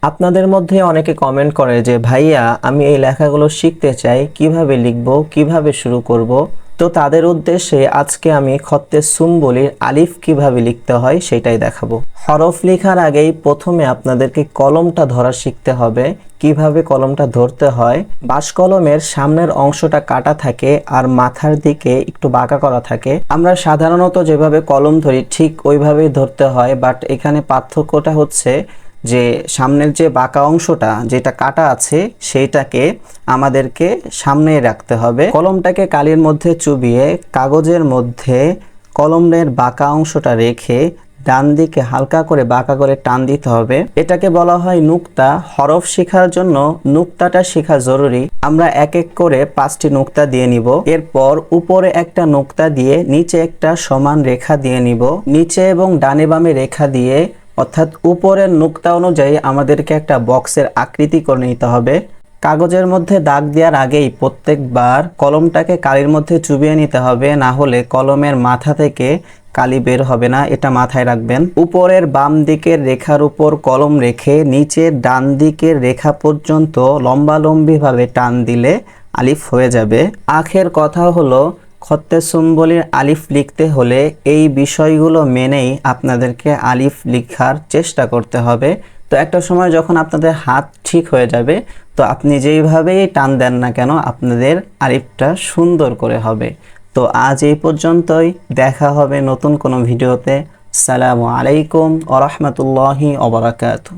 আপনাদের মধ্যে অনেকে কমেন্ট করে যে ভাইয়া আমি এই লেখাগুলো শিখতে চাই, কিভাবে লিখব, কিভাবে শুরু করব। তো তাদের উদ্দেশ্যে আজকে আমি খত্তে সুম্বলির আলিফ কিভাবে লিখতে হয় সেটাই দেখাবো। হরফ লেখার আগেই প্রথমে আপনাদেরকে কলমটা ধরা শিখতে হবে। কিভাবে কলমটা ধরতে হয়, বাঁশ কলমের সামনের অংশটা কাটা থাকে আর মাথার দিকে একটু বাঁকা করা থাকে। আমরা সাধারণত যেভাবে কলম ধরি ঠিক ওইভাবেই ধরতে হয়, বাট এখানে পার্থক্যটা হচ্ছে যে সামনের যে বাঁকা অংশটা যেটা কাটা আছে সেইটাকে আমাদেরকে সামনে রাখতে হবে। কলমটাকে কালির মধ্যে চুবিয়ে কাগজের মধ্যে কলমের বাঁকা অংশটা রেখে ডান দিকে হালকা করে বাঁকা করে টান দিতে হবে। এটাকে বলা হয় নুক্তা। হরফ শেখার জন্য নুক্তাটা শেখা জরুরি। আমরা এক এক করে 5টি নুক্তা দিয়ে নিব। এরপর উপরে একটা নুক্তা দিয়ে নিচে একটা সমান রেখা দিয়ে নিব। নিচে এবং ডানে বামে রেখা দিয়ে অর্থাৎ উপরের নুক্তা অনুযায়ী আমাদেরকে একটা বক্সের আকৃতি করে নিতে হবে। কাগজের মধ্যে দাগ দেওয়ার আগেই প্রত্যেকবার কলমটাকে কালির মধ্যে চুবিয়ে নিতে হবে, না হলে কলমের মাথা থেকে কালি বের হবে না, এটা মাথায় রাখবেন। উপরের বাম দিকের রেখার উপর কলম রেখে নিচের ডান দিকের রেখা পর্যন্ত লম্বালম্বিভাবে টান দিলে আলিফ হয়ে যাবে। আখের কথা হলো খত্তে সুম্বলির আলিফ লিখতে হলে এই বিষয়গুলো মেনেই আপনাদেরকে আলিফ লেখার চেষ্টা করতে হবে। তো একটা সময় যখন আপনাদের হাত ঠিক হয়ে যাবে, তো আপনি যেইভাবেই টান দেন না কেন আপনাদের আলিফটা সুন্দর করে হবে। তো আজ এই পর্যন্তই, দেখা হবে নতুন কোনো ভিডিওতে। আসসালামু আলাইকুম ওয়া রাহমাতুল্লাহি ওয়া বারাকাতুহু।